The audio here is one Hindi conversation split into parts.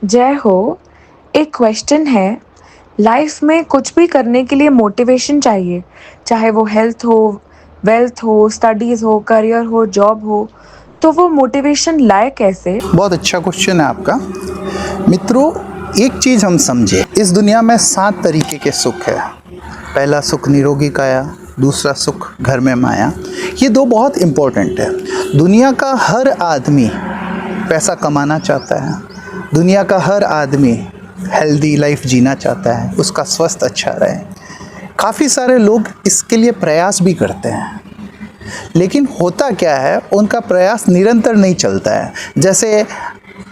जय हो। एक क्वेश्चन है। लाइफ में कुछ भी करने के लिए मोटिवेशन चाहिए, चाहे वो हेल्थ हो, वेल्थ हो, स्टडीज हो, करियर हो, जॉब हो। तो वो मोटिवेशन लाए कैसे? बहुत अच्छा क्वेश्चन है आपका। मित्रों, एक चीज़ हम समझे, इस दुनिया में 7 तरीके के सुख है। पहला सुख निरोगी काया, दूसरा सुख घर में माया। ये 2 बहुत इम्पोर्टेंट है। दुनिया का हर आदमी पैसा कमाना चाहता है। दुनिया का हर आदमी हेल्दी लाइफ जीना चाहता है, उसका स्वास्थ्य अच्छा रहे। काफ़ी सारे लोग इसके लिए प्रयास भी करते हैं, लेकिन होता क्या है, उनका प्रयास निरंतर नहीं चलता है। जैसे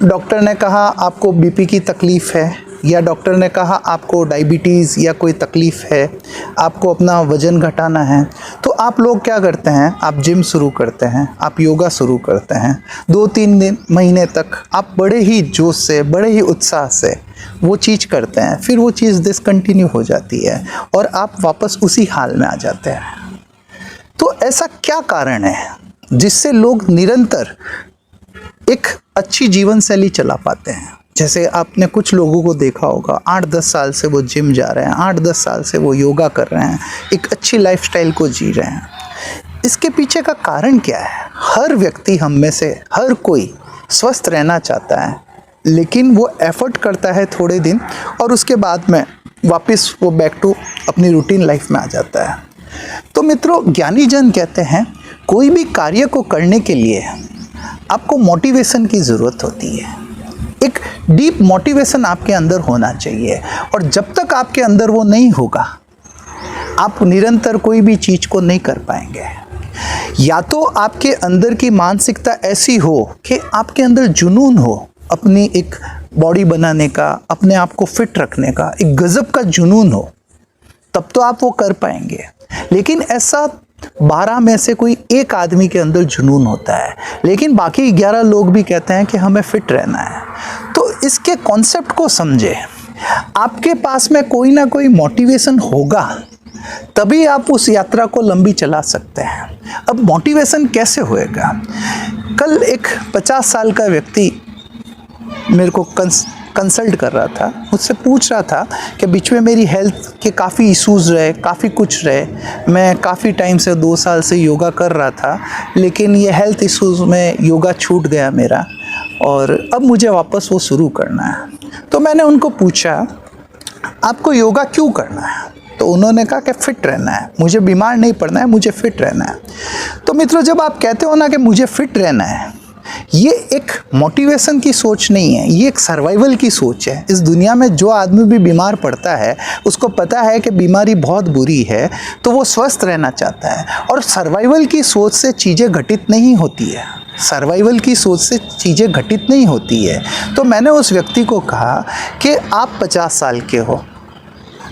डॉक्टर ने कहा आपको बीपी की तकलीफ़ है, या डॉक्टर ने कहा आपको डायबिटीज़ या कोई तकलीफ़ है, आपको अपना वज़न घटाना है, तो आप लोग क्या करते हैं, आप जिम शुरू करते हैं, आप योगा शुरू करते हैं। 2-3 महीने तक आप बड़े ही जोश से, बड़े ही उत्साह से वो चीज़ करते हैं, फिर वो चीज़ डिसकंटिन्यू हो जाती है और आप वापस उसी हाल में आ जाते हैं। तो ऐसा क्या कारण है जिससे लोग निरंतर एक अच्छी जीवन शैली चला पाते हैं? जैसे आपने कुछ लोगों को देखा होगा, 8-10 साल से वो जिम जा रहे हैं, 8-10 साल से वो योगा कर रहे हैं, एक अच्छी लाइफस्टाइल को जी रहे हैं। इसके पीछे का कारण क्या है? हर व्यक्ति, हम में से हर कोई स्वस्थ रहना चाहता है, लेकिन वो एफर्ट करता है थोड़े दिन और उसके बाद में वापस वो बैक टू अपनी रूटीन लाइफ में आ जाता है। तो मित्रों, ज्ञानी जन कहते हैं कोई भी कार्य को करने के लिए आपको मोटिवेशन की ज़रूरत होती है। एक डीप मोटिवेशन आपके अंदर होना चाहिए, और जब तक आपके अंदर वो नहीं होगा, आप निरंतर कोई भी चीज़ को नहीं कर पाएंगे। या तो आपके अंदर की मानसिकता ऐसी हो कि आपके अंदर जुनून हो अपनी एक बॉडी बनाने का, अपने आप को फिट रखने का, एक गजब का जुनून हो, तब तो आप वो कर पाएंगे। लेकिन ऐसा 12 में से कोई एक आदमी के अंदर जुनून होता है, लेकिन बाकी 11 लोग भी कहते हैं कि हमें फिट रहना है। तो इसके कॉन्सेप्ट को समझे। आपके पास में कोई ना कोई मोटिवेशन होगा, तभी आप उस यात्रा को लंबी चला सकते हैं। अब मोटिवेशन कैसे होएगा? कल एक 50 साल का व्यक्ति मेरे को कंसल्ट कर रहा था, मुझसे पूछ रहा था कि बीच में मेरी हेल्थ के काफ़ी इश्यूज़ रहे, काफ़ी कुछ रहे। मैं काफ़ी टाइम से 2 साल से योगा कर रहा था, लेकिन ये हेल्थ इश्यूज़ में योगा छूट गया मेरा, और अब मुझे वापस वो शुरू करना है। तो मैंने उनको पूछा, आपको योगा क्यों करना है? तो उन्होंने कहा कि फिट रहना है, मुझे बीमार नहीं पड़ना है, मुझे फिट रहना है। तो मित्रों, जब आप कहते हो ना कि मुझे फिट रहना है, ये एक मोटिवेशन की सोच नहीं है, ये एक सर्वाइवल की सोच है। इस दुनिया में जो आदमी भी बीमार पड़ता है, उसको पता है कि बीमारी बहुत बुरी है, तो वो स्वस्थ रहना चाहता है। और सर्वाइवल की सोच से चीज़ें घटित नहीं होती है, सर्वाइवल की सोच से चीज़ें घटित नहीं होती है। तो मैंने उस व्यक्ति को कहा कि आप 50 साल के हो,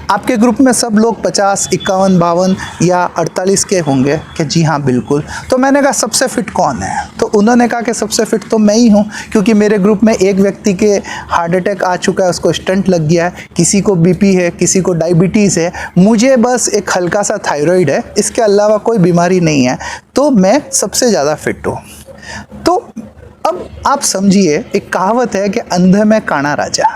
आपके ग्रुप में सब लोग 50, 51, 52 या 48 के होंगे कि जी हाँ बिल्कुल। तो मैंने कहा सबसे फिट कौन है? तो उन्होंने कहा कि सबसे फिट तो मैं ही हूँ, क्योंकि मेरे ग्रुप में एक व्यक्ति के हार्ट अटैक आ चुका है, उसको स्टंट लग गया है, किसी को बीपी है, किसी को डायबिटीज़ है, मुझे बस एक हल्का सा थायराइड है, इसके अलावा कोई बीमारी नहीं है, तो मैं सबसे ज़्यादा फिट हूँ। तो अब आप समझिए, एक कहावत है कि अंधे में काना राजा।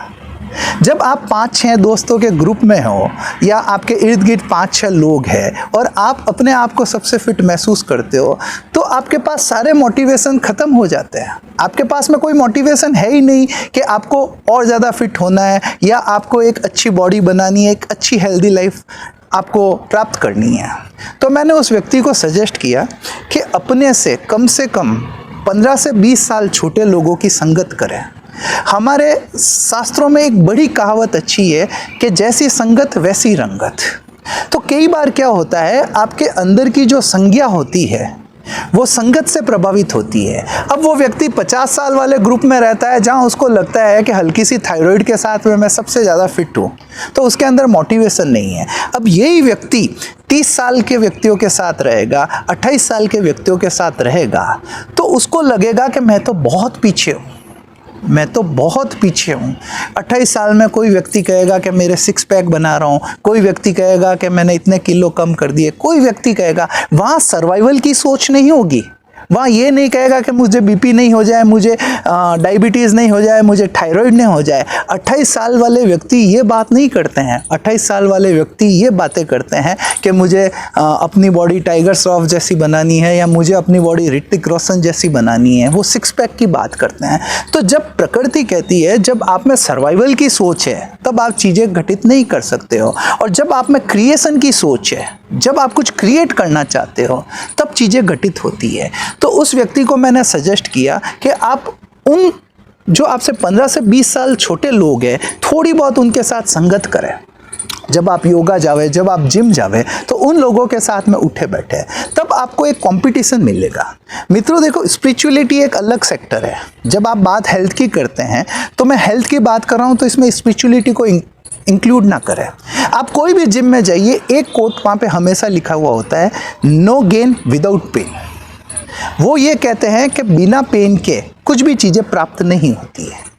जब आप 5-6 दोस्तों के ग्रुप में हो, या आपके इर्द गिर्द 5-6 लोग हैं, और आप अपने आप को सबसे फिट महसूस करते हो, तो आपके पास सारे मोटिवेशन ख़त्म हो जाते हैं। आपके पास में कोई मोटिवेशन है ही नहीं कि आपको और ज़्यादा फिट होना है, या आपको एक अच्छी बॉडी बनानी है, एक अच्छी हेल्दी लाइफ आपको प्राप्त करनी है। तो मैंने उस व्यक्ति को सजेस्ट किया कि अपने से कम 15 से 20 साल छोटे लोगों की संगत करें। हमारे शास्त्रों में एक बड़ी कहावत अच्छी है कि जैसी संगत वैसी रंगत। तो कई बार क्या होता है, आपके अंदर की जो संज्ञा होती है वो संगत से प्रभावित होती है। अब वो व्यक्ति 50 साल वाले ग्रुप में रहता है, जहां उसको लगता है कि हल्की सी थायराइड के साथ में मैं सबसे ज़्यादा फिट हूँ, तो उसके अंदर मोटिवेशन नहीं है। अब यही व्यक्ति 30 साल के व्यक्तियों के साथ रहेगा, 28 साल के व्यक्तियों के साथ रहेगा, तो उसको लगेगा कि मैं तो बहुत पीछे हूँ, मैं तो बहुत पीछे हूँ। 28 साल में कोई व्यक्ति कहेगा कि मेरे 6 पैक बना रहा हूँ, कोई व्यक्ति कहेगा कि मैंने इतने किलो कम कर दिए, कोई व्यक्ति कहेगा, वहाँ सर्वाइवल की सोच नहीं होगी, वहाँ ये नहीं कहेगा कि मुझे बीपी नहीं हो जाए, मुझे डायबिटीज़ नहीं हो जाए, मुझे थायराइड नहीं हो जाए। 28 साल वाले व्यक्ति ये बात नहीं करते हैं। 28 साल वाले व्यक्ति ये बातें करते हैं कि मुझे अपनी बॉडी टाइगर श्रॉफ जैसी बनानी है या मुझे अपनी बॉडी ऋतिक रोशन जैसी बनानी है। वो सिक्स पैक की बात करते हैं। तो जब प्रकृति कहती है, जब आप में सर्वाइवल की सोच है, तब आप चीज़ें घटित नहीं कर सकते हो। और जब आप में क्रिएशन की सोच है, जब आप कुछ क्रिएट करना चाहते हो, तब चीज़ें घटित होती है। तो उस व्यक्ति को मैंने सजेस्ट किया कि आप उन जो आपसे 15 से 20 साल छोटे लोग हैं, थोड़ी बहुत उनके साथ संगत करें। जब आप योगा जावे, जब आप जिम जावे, तो उन लोगों के साथ में उठे बैठे, तब आपको एक कंपटीशन मिलेगा। मित्रों देखो, स्पिरिचुअलिटी एक अलग सेक्टर है। जब आप बात हेल्थ की करते हैं, तो मैं हेल्थ की बात कर रहा हूँ, तो इसमें स्पिरिचुअलिटी को इंक्लूड ना करें। आप कोई भी जिम में जाइए, एक कोट वहाँ पे हमेशा लिखा हुआ होता है, नो गेन विदाउट पेन। वो ये कहते हैं कि बिना पेन के कुछ भी चीज़ें प्राप्त नहीं होती है।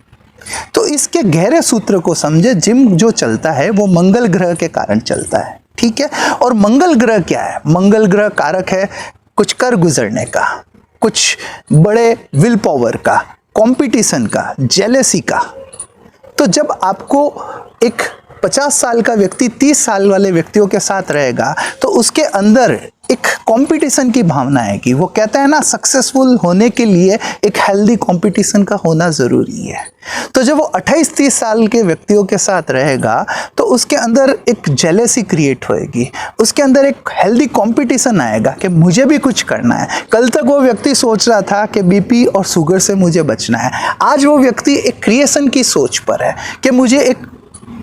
तो इसके गहरे सूत्र को समझे। जिम जो चलता है वो मंगल ग्रह के कारण चलता है, ठीक है। और मंगल ग्रह क्या है? मंगल ग्रह कारक है कुछ कर गुजरने का, कुछ बड़े विल पावर का, कंपटीशन का, जेलेसी का। तो जब आपको एक 50 साल का व्यक्ति 30 साल वाले व्यक्तियों के साथ रहेगा, तो उसके अंदर एक कंपटीशन की भावना है कि वो कहता है ना, सक्सेसफुल होने के लिए एक हेल्दी कंपटीशन का होना ज़रूरी है। तो जब वो 28-30 साल के व्यक्तियों के साथ रहेगा, तो उसके अंदर एक जेलेसी क्रिएट होएगी, उसके अंदर एक हेल्दी कंपटीशन आएगा कि मुझे भी कुछ करना है। कल तक वो व्यक्ति सोच रहा था कि बीपी और शुगर से मुझे बचना है, आज वो व्यक्ति एक क्रिएशन की सोच पर है कि मुझे एक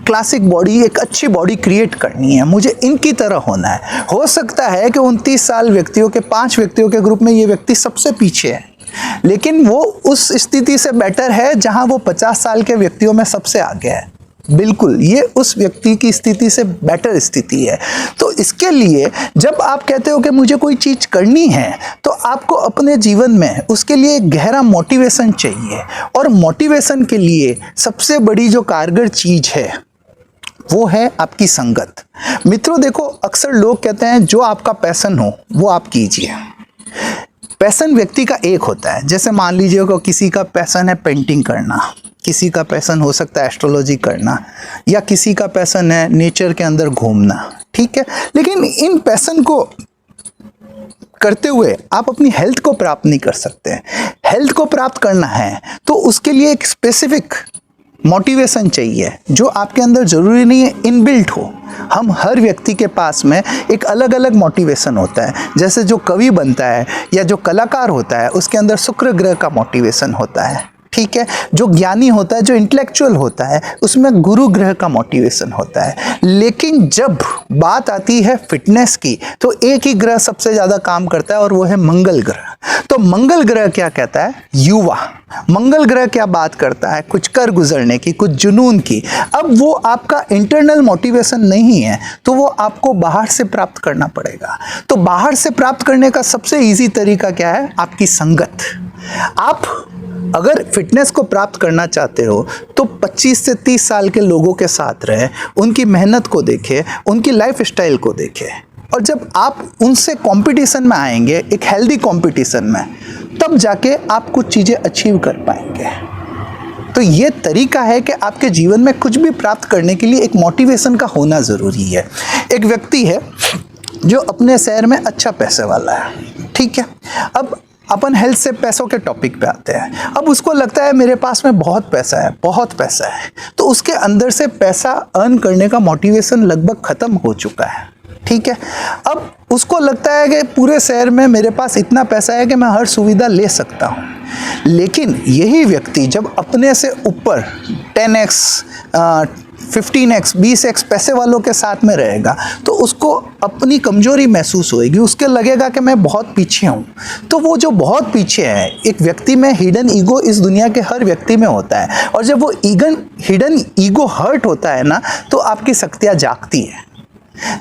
क्लासिक बॉडी, एक अच्छी बॉडी क्रिएट करनी है, मुझे इनकी तरह होना है। हो सकता है कि 29 साल व्यक्तियों के 5 व्यक्तियों के ग्रुप में ये व्यक्ति सबसे पीछे है, लेकिन वो उस स्थिति से बेटर है जहां वो 50 साल के व्यक्तियों में सबसे आगे है। बिल्कुल, ये उस व्यक्ति की स्थिति से बेटर स्थिति है। तो इसके लिए जब आप कहते हो कि मुझे कोई चीज़ करनी है, तो आपको अपने जीवन में उसके लिए एक गहरा मोटिवेशन चाहिए। और मोटिवेशन के लिए सबसे बड़ी जो कारगर चीज़ है, वो है आपकी संगत। मित्रों देखो, अक्सर लोग कहते हैं जो आपका पैशन हो वो आप कीजिए। पैशन व्यक्ति का एक होता है। जैसे मान लीजिए कि किसी का पैशन है पेंटिंग करना, किसी का पैशन हो सकता है एस्ट्रोलॉजी करना, या किसी का पैशन है नेचर के अंदर घूमना, ठीक है। लेकिन इन पैशन को करते हुए आप अपनी हेल्थ को प्राप्त नहीं कर सकते। हेल्थ को प्राप्त करना है तो उसके लिए एक स्पेसिफिक मोटिवेशन चाहिए, जो आपके अंदर ज़रूरी नहीं है इनबिल्ट हो। हम हर व्यक्ति के पास में एक अलग अलग मोटिवेशन होता है। जैसे जो कवि बनता है या जो कलाकार होता है, उसके अंदर शुक्र ग्रह का मोटिवेशन होता है, ठीक है। जो ज्ञानी होता है, जो इंटेलेक्चुअल होता है, उसमें गुरु ग्रह का मोटिवेशन होता है। लेकिन जब बात आती है फिटनेस की, तो एक ही ग्रह सबसे ज़्यादा काम करता है, और वो है मंगल ग्रह। तो मंगल ग्रह क्या कहता है? युवा। मंगल ग्रह क्या बात करता है? कुछ कर गुजरने की, कुछ जुनून की। अब वो आपका इंटरनल मोटिवेशन नहीं है, तो वो आपको बाहर से प्राप्त करना पड़ेगा। तो बाहर से प्राप्त करने का सबसे ईजी तरीका क्या है? आपकी संगत। आप अगर फिटनेस को प्राप्त करना चाहते हो, तो 25 से 30 साल के लोगों के साथ रहें, उनकी मेहनत को देखें, उनकी लाइफ स्टाइल को देखें। और जब आप उनसे कंपटीशन में आएंगे, एक हेल्दी कंपटीशन में, तब जाके आप कुछ चीज़ें अचीव कर पाएंगे। तो ये तरीका है कि आपके जीवन में कुछ भी प्राप्त करने के लिए एक मोटिवेशन का होना ज़रूरी है। एक व्यक्ति है जो अपने शहर में अच्छा पैसे वाला है, ठीक है। अब अपन हेल्थ से पैसों के टॉपिक पे आते हैं। अब उसको लगता है मेरे पास में बहुत पैसा है, बहुत पैसा है, तो उसके अंदर से पैसा अर्न करने का मोटिवेशन लगभग ख़त्म हो चुका है, ठीक है। अब उसको लगता है कि पूरे शहर में मेरे पास इतना पैसा है कि मैं हर सुविधा ले सकता हूँ। लेकिन यही व्यक्ति जब अपने से ऊपर 10x 15x 20x पैसे वालों के साथ में रहेगा, तो उसको अपनी कमजोरी महसूस होएगी, उसके लगेगा कि मैं बहुत पीछे हूँ। तो वो जो बहुत पीछे है, एक व्यक्ति में हिडन ईगो इस दुनिया के हर व्यक्ति में होता है, और जब वो हिडन ईगो हर्ट होता है ना, तो आपकी शक्तियाँ जागती है।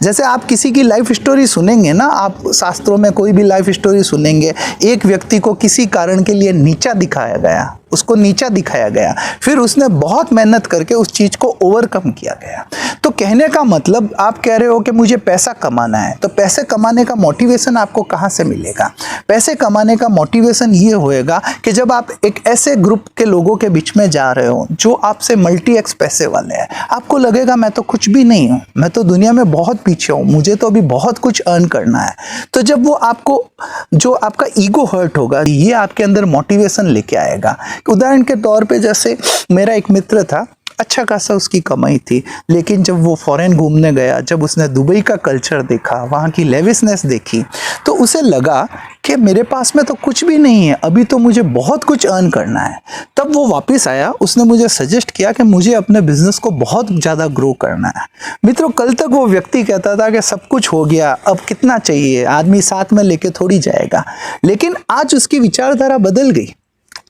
जैसे आप किसी की लाइफ स्टोरी सुनेंगे ना, आप शास्त्रों में कोई भी लाइफ स्टोरी सुनेंगे, एक व्यक्ति को किसी कारण के लिए नीचा दिखाया गया, उसको नीचा दिखाया गया, फिर उसने बहुत मेहनत करके उस चीज़ को ओवरकम किया गया। तो कहने का मतलब, आप कह रहे हो कि मुझे पैसा कमाना है, तो पैसे कमाने का मोटिवेशन आपको कहाँ से मिलेगा? पैसे कमाने का मोटिवेशन ये होएगा कि जब आप एक ऐसे ग्रुप के लोगों के बीच में जा रहे हो जो आपसे मल्टी एक्स पैसे वाले हैं, आपको लगेगा मैं तो कुछ भी नहीं हूँ, मैं तो दुनिया में बहुत पीछे हूँ, मुझे तो अभी बहुत कुछ अर्न करना है। तो जब वो आपको, जो आपका ईगो हर्ट होगा, ये आपके अंदर मोटिवेशन लेके आएगा। उदाहरण के तौर पे, जैसे मेरा एक मित्र था, अच्छा खासा उसकी कमाई थी, लेकिन जब वो फॉरेन घूमने गया, जब उसने दुबई का कल्चर देखा, वहाँ की लेविशनेस देखी, तो उसे लगा कि मेरे पास में तो कुछ भी नहीं है, अभी तो मुझे बहुत कुछ अर्न करना है। तब वो वापस आया, उसने मुझे सजेस्ट किया कि मुझे अपने बिजनेस को बहुत ज़्यादा ग्रो करना है। मित्रों, कल तक वो व्यक्ति कहता था कि सब कुछ हो गया, अब कितना चाहिए, आदमी साथ में लेके थोड़ी जाएगा। लेकिन आज उसकी विचारधारा बदल गई।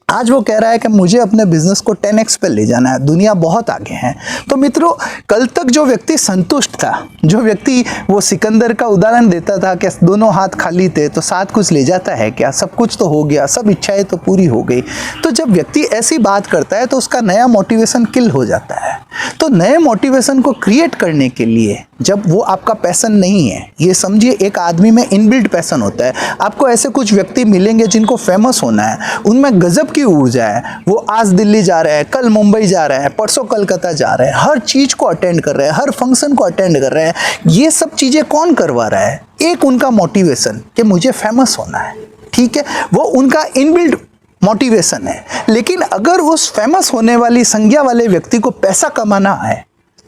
आज वो कह रहा है कि मुझे अपने बिजनेस को 10x पे ले जाना है, दुनिया बहुत आगे है। तो मित्रों, कल तक जो व्यक्ति संतुष्ट था, जो व्यक्ति वो सिकंदर का उदाहरण देता था कि दोनों हाथ खाली थे तो साथ कुछ ले जाता है क्या, सब कुछ तो हो गया, सब इच्छाएं तो पूरी हो गई। तो जब व्यक्ति ऐसी बात करता है तो उसका नया मोटिवेशन किल हो जाता है। तो नए मोटिवेशन को क्रिएट करने के लिए, जब वो आपका पैशन नहीं है, ये समझिए एक आदमी में इनबिल्ट पैशन होता है। आपको ऐसे कुछ व्यक्ति मिलेंगे जिनको फेमस होना है, उनमें गजब की ऊर्जा है, वो आज दिल्ली जा रहे हैं, कल मुंबई जा रहे हैं, परसों कलकत्ता जा रहे हैं, हर चीज को अटेंड कर रहे हैं, हर फंक्शन को अटेंड कर रहे हैं। ये सब चीजें कौन करवा रहा है? एक उनका मोटिवेशन कि मुझे फेमस होना है, ठीक है, वो उनका इनबिल्ट मोटिवेशन है। लेकिन अगर उस फेमस होने वाली संज्ञा वाले व्यक्ति को पैसा कमाना है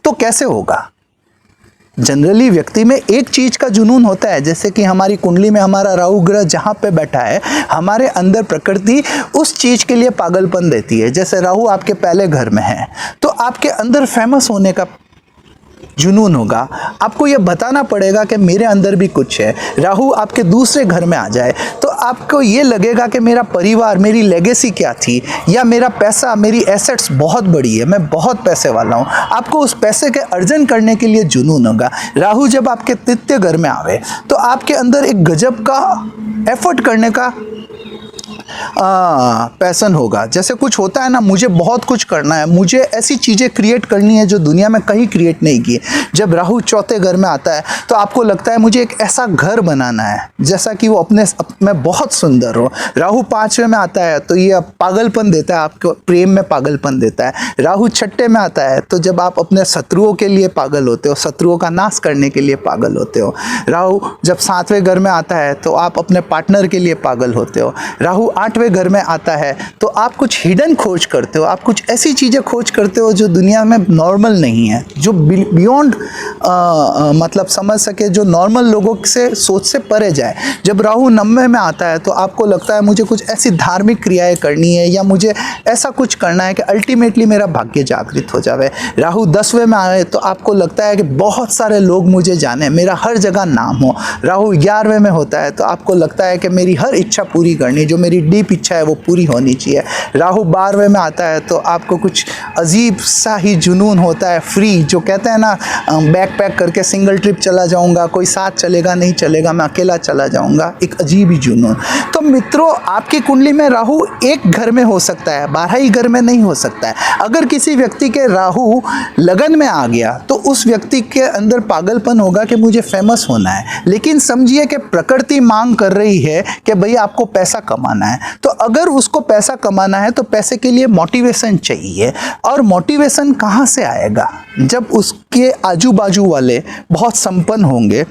तो कैसे होगा? जनरली व्यक्ति में एक चीज का जुनून होता है, जैसे कि हमारी कुंडली में हमारा राहु ग्रह जहां पे बैठा है, हमारे अंदर प्रकृति उस चीज के लिए पागलपन देती है। जैसे राहु आपके पहले घर में है तो आपके अंदर फेमस होने का जुनून होगा, आपको यह बताना पड़ेगा कि मेरे अंदर भी कुछ है। राहु आपके दूसरे घर में आ जाए तो आपको ये लगेगा कि मेरा परिवार, मेरी लेगेसी क्या थी, या मेरा पैसा, मेरी एसेट्स बहुत बड़ी है, मैं बहुत पैसे वाला हूँ। आपको उस पैसे के अर्जन करने के लिए जुनून होगा। राहु जब आपके तृतीय घर में आवे तो आपके अंदर एक गजब का एफर्ट करने का पैशन होगा। जैसे कुछ होता है ना, मुझे बहुत कुछ करना है, मुझे ऐसी चीज़ें क्रिएट करनी है जो दुनिया में कहीं क्रिएट नहीं की। जब राहु चौथे घर में आता है तो आपको लगता है मुझे एक ऐसा घर बनाना है जैसा कि वो अपने में बहुत सुंदर हो। राहु पांचवें में आता है तो ये पागलपन देता है, आपको प्रेम में पागलपन देता है। राहु छठे में आता है तो जब आप अपने शत्रुओं के लिए पागल होते हो, शत्रुओं का नाश करने के लिए पागल होते हो। राहु जब सातवें घर में आता है तो आप अपने पार्टनर के लिए पागल होते हो। राहु आठवें घर में आता है तो आप कुछ हिडन खोज करते हो, आप कुछ ऐसी चीज़ें खोज करते हो जो दुनिया में नॉर्मल नहीं है, जो बियॉन्ड मतलब समझ सके, जो नॉर्मल लोगों से सोच से परे जाए। जब राहु नवमे में आता है तो आपको लगता है मुझे कुछ ऐसी धार्मिक क्रियाएं करनी है, या मुझे ऐसा कुछ करना है कि अल्टीमेटली मेरा भाग्य जागृत हो जाए। राहु 10वें में आए तो आपको लगता है कि बहुत सारे लोग मुझे जाने, मेरा हर जगह नाम हो। राहु 11वें में होता है तो आपको लगता है कि मेरी हर इच्छा पूरी करनी, जो मेरी डीप इच्छा है वो पूरी होनी चाहिए। राहु 12वें में आता है तो आपको कुछ अजीब सा ही जुनून होता है, फ्री, जो कहते हैं ना, बैग पैक करके सिंगल ट्रिप चला जाऊंगा, कोई साथ चलेगा नहीं चलेगा, मैं अकेला चला जाऊंगा, एक अजीब ही जुनून। तो मित्रों, आपकी कुंडली में राहु एक घर में हो सकता है, 12 ही घर में नहीं हो सकता है। अगर किसी व्यक्ति के राहु लगन में आ गया तो उस व्यक्ति के अंदर पागलपन होगा कि मुझे फेमस होना है। लेकिन समझिए कि प्रकृति मांग कर रही है कि भाई आपको पैसा कमाना है, तो अगर उसको पैसा कमाना है तो पैसे के लिए मोटिवेशन चाहिए। और मोटिवेशन कहाँ से आएगा? जब उसके आजू बाजू वाले बहुत संपन्न होंगे,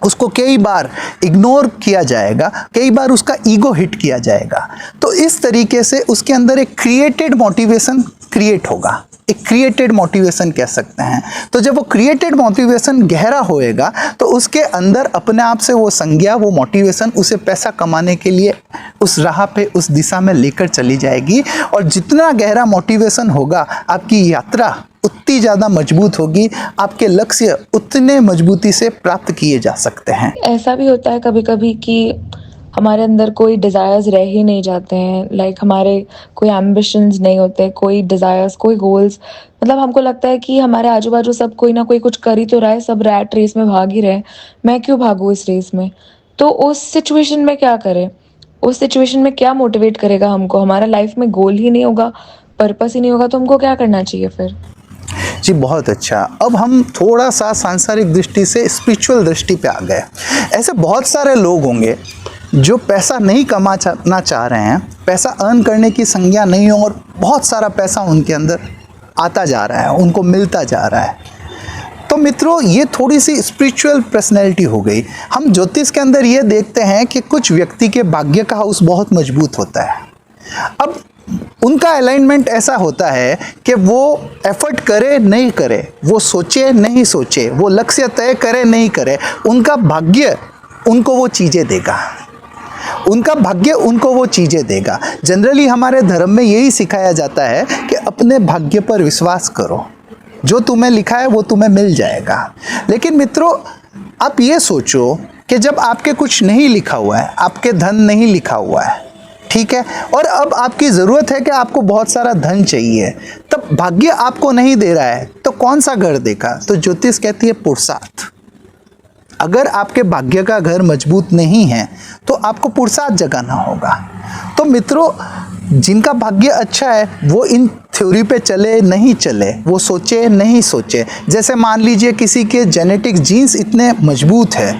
उसको कई बार इग्नोर किया जाएगा, कई बार उसका ईगो हिट किया जाएगा, तो इस तरीके से उसके अंदर एक क्रिएटेड मोटिवेशन क्रिएट होगा, एक क्रिएटेड मोटिवेशन कह सकते हैं। तो जब वो क्रिएटेड मोटिवेशन गहरा होएगा तो उसके अंदर अपने आप से वो संज्ञा, वो मोटिवेशन उसे पैसा कमाने के लिए उस राह पे, उस दिशा में लेकर चली जाएगी। और जितना गहरा मोटिवेशन होगा, आपकी यात्रा उतनी ज़्यादा मजबूत होगी, आपके लक्ष्य उतने मजबूती से प्राप्त किए जा सकते हैं। ऐसा भी होता है कभी कभी कि हमारे अंदर कोई डिज़ायर्स रह ही नहीं जाते हैं, लाइक हमारे कोई एम्बिशंस नहीं होते, कोई डिज़ायर्स, कोई गोल्स। मतलब हमको लगता है कि हमारे आजू बाजू सब कोई ना कोई कुछ कर ही तो रहा है, सब रैट रेस में भाग ही रहे हैं, मैं क्यों भागूँ इस रेस में। तो उस सिचुएशन में क्या करें? उस सिचुएशन में क्या मोटिवेट करेगा हमको? हमारा लाइफ में गोल ही नहीं होगा, पर्पस ही नहीं होगा, तो हमको क्या करना चाहिए फिर? जी बहुत अच्छा। अब हम थोड़ा सा सांसारिक दृष्टि से स्पिरिचुअल दृष्टि पे आ गए। ऐसे बहुत सारे लोग होंगे जो पैसा नहीं कमाना चाह रहे हैं, पैसा अर्न करने की संज्ञा नहीं हो, और बहुत सारा पैसा उनके अंदर आता जा रहा है, उनको मिलता जा रहा है। तो मित्रों, ये थोड़ी सी स्पिरिचुअल पर्सनैलिटी हो गई। हम ज्योतिष के अंदर ये देखते हैं कि कुछ व्यक्ति के भाग्य का हाउस बहुत मजबूत होता है। अब उनका अलाइनमेंट ऐसा होता है कि वो एफर्ट करे नहीं करे, वो सोचे नहीं सोचे, वो लक्ष्य तय करे नहीं करे, उनका भाग्य उनको वो चीज़ें देगा, उनका भाग्य उनको वो चीज़ें देगा। जनरली हमारे धर्म में यही सिखाया जाता है कि अपने भाग्य पर विश्वास करो, जो तुम्हें लिखा है वो तुम्हें मिल जाएगा। लेकिन मित्रों, आप ये सोचो कि जब आपके कुछ नहीं लिखा हुआ है, आपके धन नहीं लिखा हुआ है, ठीक है, और अब आपकी ज़रूरत है कि आपको बहुत सारा धन चाहिए, तब भाग्य आपको नहीं दे रहा है, तो कौन सा घर देगा? तो ज्योतिष कहती है पुरुषार्थ। अगर आपके भाग्य का घर मजबूत नहीं है तो आपको पुरुषार्थ जगाना होगा। तो मित्रों, जिनका भाग्य अच्छा है वो इन थ्योरी पे चले नहीं चले, वो सोचे नहीं सोचे। जैसे मान लीजिए किसी के जेनेटिक्स जीन्स इतने मजबूत है,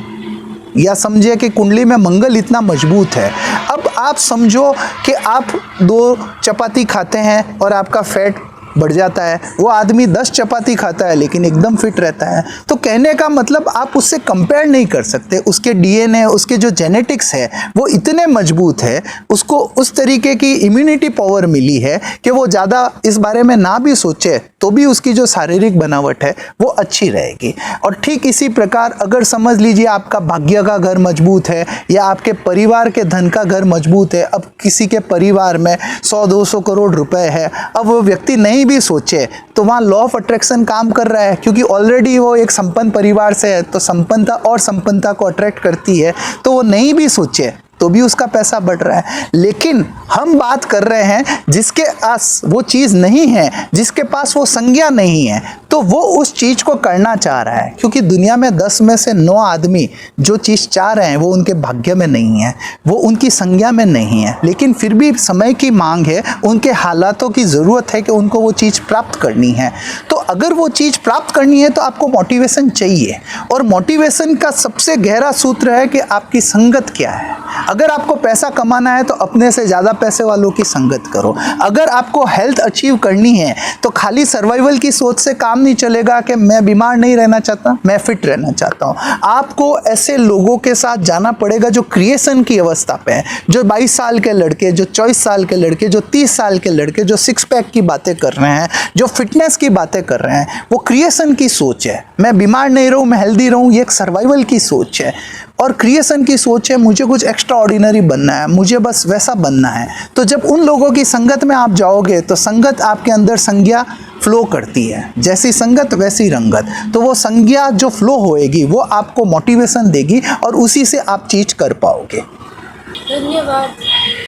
या समझिए कि कुंडली में मंगल इतना मजबूत है। अब आप समझो कि आप 2 चपाती खाते हैं और आपका फैट बढ़ जाता है, वो आदमी 10 चपाती खाता है लेकिन एकदम फिट रहता है। तो कहने का मतलब आप उससे कंपेयर नहीं कर सकते। उसके डीएनए, उसके जो जेनेटिक्स है वो इतने मजबूत है, उसको उस तरीके की इम्यूनिटी पावर मिली है कि वो ज़्यादा इस बारे में ना भी सोचे तो भी उसकी जो शारीरिक बनावट है वो अच्छी रहेगी। और ठीक इसी प्रकार अगर समझ लीजिए आपका भाग्य का घर मजबूत है या आपके परिवार के धन का घर मजबूत है। अब किसी के परिवार में 100-200 करोड़ रुपए है, अब वो व्यक्ति नहीं भी सोचे तो वहाँ लॉ ऑफ अट्रैक्शन काम कर रहा है, क्योंकि ऑलरेडी वो एक संपन्न परिवार से है, तो संपन्नता और संपन्नता को अट्रैक्ट करती है। तो वो नहीं भी सोचे तो भी उसका पैसा बढ़ रहा है। लेकिन हम बात कर रहे हैं जिसके पास वो चीज़ नहीं है, जिसके पास वो संज्ञा नहीं है, तो वो उस चीज़ को करना चाह रहा है। क्योंकि दुनिया में 10 में से 9 आदमी जो चीज़ चाह रहे हैं वो उनके भाग्य में नहीं है, वो उनकी संज्ञा में नहीं है। लेकिन फिर भी समय की मांग है, उनके हालातों की ज़रूरत है कि उनको वो चीज़ प्राप्त करनी है। तो अगर वो चीज़ प्राप्त करनी है तो आपको मोटिवेशन चाहिए, और मोटिवेशन का सबसे गहरा सूत्र है कि आपकी संगत क्या है। अगर आपको पैसा कमाना है तो अपने से ज़्यादा पैसे वालों की संगत करो। अगर आपको हेल्थ अचीव करनी है तो खाली सर्वाइवल की सोच से काम नहीं चलेगा कि मैं बीमार नहीं रहना चाहता, मैं फिट रहना चाहता हूँ। आपको ऐसे लोगों के साथ जाना पड़ेगा जो क्रिएशन की अवस्था पे हैं, जो 22 साल के लड़के, जो 24 साल के लड़के, जो 30 साल के लड़के, जो 6 पैक की बातें कर रहे हैं, जो फिटनेस की बातें कर रहे हैं। वो क्रिएशन की सोच है, मैं बीमार नहीं रहूँ, मैं हेल्दी रहूँ, ये एक सर्वाइवल की सोच है। और क्रिएशन की सोच है, मुझे कुछ एक्स्ट्रा ऑर्डिनरी बनना है, मुझे बस वैसा बनना है। तो जब उन लोगों की संगत में आप जाओगे तो संगत आपके अंदर संज्ञा फ्लो करती है, जैसी संगत वैसी रंगत। तो वो संज्ञा जो फ्लो होएगी वो आपको मोटिवेशन देगी और उसी से आप चीज़ कर पाओगे। धन्यवाद।